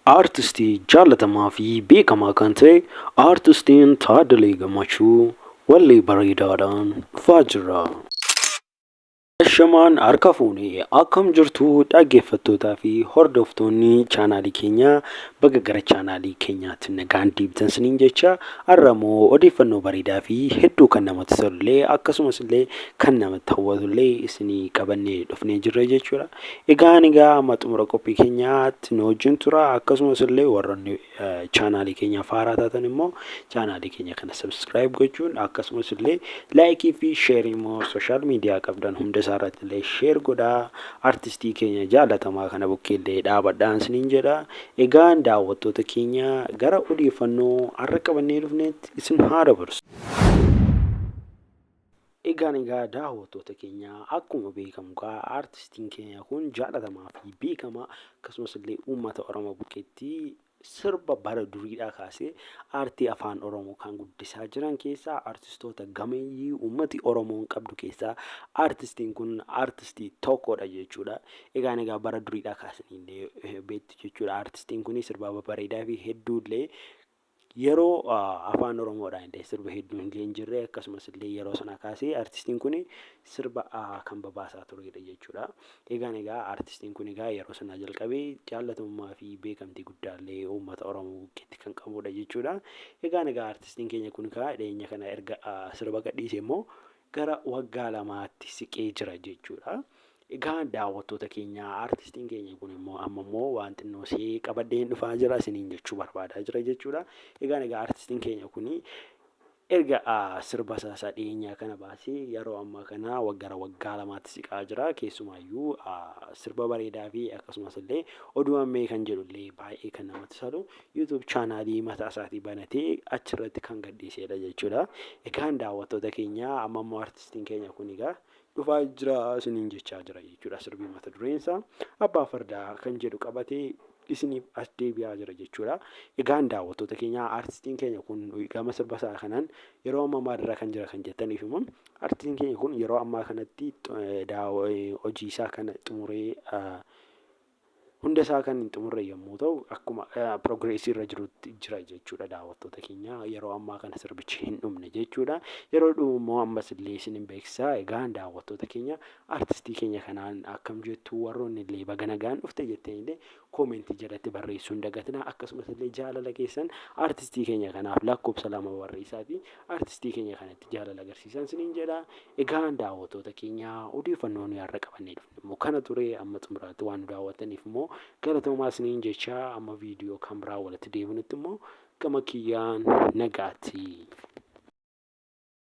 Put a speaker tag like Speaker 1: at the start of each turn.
Speaker 1: Artistii jaalatamaa fi beekamaa kan ta'e Artistiin Taaddalee Gammachuu wallee bareedaadhaan dhufaa jira. Shamaan harka fuunee akkam jirtu dhaggeeffattootaa fi hordoftoonni chaanaalii keenyaa baga gara chaanaalii keenyaatti nagaan deebitan siniin jecha har'amoo odeeffannoo bareedaa fi hedduu kan namatti tolullee akkasumas illee kan namatti hawwatullee isinii qabannee dhufnee jirra jechuudha. Egaa amma xumura qophii keenyaatti nu wajjin tura akkasumas illee warroonni chaanaalii keenya faaraa taatan immoo chaanaalii keenya kana subscribe gochuun akkasumas illee laayikii fi sheerii immoo sooshaal miidiyaa qabdan hunda irratti illee sheer godhaa. Artistii keenya jaalatamaa kana bukkeellee dhaabadhaan siniin jedha. Egaan daawwattoota keenya gara odeeffannoo har'a qabannee dhufneetti isin haa dabarsu. Egaa daawwattoota keenya akkuma beekamu artistiin keenya kun jaalatamaa fi beekamaa akkasumas illee uummata Oromoo bukkeetti sirba bara duriidhaa kaasee aartii afaan Oromoo kan guddisaa jiran keessaa artistoota gameeyyii uummati Oromoon qabdu keessaa artistiin kun artistii tokkodha jechuudha. Egaa bara duriidhaa kaasanii beektu jechuudha. Artistiin kun sirba bareedaa fi hedduullee yeroo afaan Oromoodhaan illee sirba hedduun illee hin jirre akkasumas illee yeroo sana kaasee artistiin kun sirba kan babaasaa turedha jechuudha. Egaa artistiin kun yeroo sana jalqabee jaalatamummaa fi beekamtii guddaallee uummata Oromoo bukkeetti kan qabudha jechuudha. Egaa artistiin keenya kun dhiyeenya kana erga sirba gadhiise immoo gara waggaa lamaatti siqee jira jechuudha. Egaa daawwattoota keenya artistiin keenya kun immoo amma immoo waan xinnoo see qabadheen dhufaa jira isiniin jechuu barbaadaa jira jechuudha. Egaa artistiin keenya kun erga sirba isaa dhiyeenyaa kana baasee yeroo ammaa kana waggaa lamaatti siqaa jira. Keessumaayyuu sirba bareedaa fi akkasumas illee oduu ammee kan jedhullee baay'ee kan namatti tolu YouTube chaanaalii mataa isaatii banatee achirratti kan gadhiisedha jechuudha. Egaa daawwattoota keenya amma immoo artistiin keenya kun dhufaa jira isiniin jechaa jira jechuudha. Sirbii mata dureen isaa abbaa fardaa kan jedhu qabatee isiniif as deebi'aa jira jechuudha. Egaa daawwattoota keenya artistiin keenya kun gama sirba isaa kanaan yeroo ammaa maalirra kan jira kan jettaniif immoo artistiin keenya kun yeroo ammaa kanatti hojii isaa kana xumuree hunda isaa kan hin xumurre yommuu ta'u akkuma progressii irra jirutti jira jechuudha. Daawwattoota keenya yeroo ammaa kana sirbichi hin dhumne jechuudha. Yeroo dhumu immoo ammas illee isin beeksisaa. Egaa daawwattoota keenya artistii keenya kanaan akkam jettu warroonni illee baga nagaan dhufte jettanii koomentii jalatti barreessuu hin dagatinaa. Akkasumas illee jaalala keessan artistii keenya kanaaf lakkoofsa 2 barreessaatii artistii keenya kanatti jaalala agarsiisan siniin jedha. Egaa daawwattoota keenya odeeffannoo nuyi har'a qabannee dhufne immoo kana ture. Amma xumuraatti waan nu daawwattaniif immoo galatoomaa isiniin jechaa amma viidiyoo kan biraa walitti deebinutti immoo gama kiyyaan nagaatti.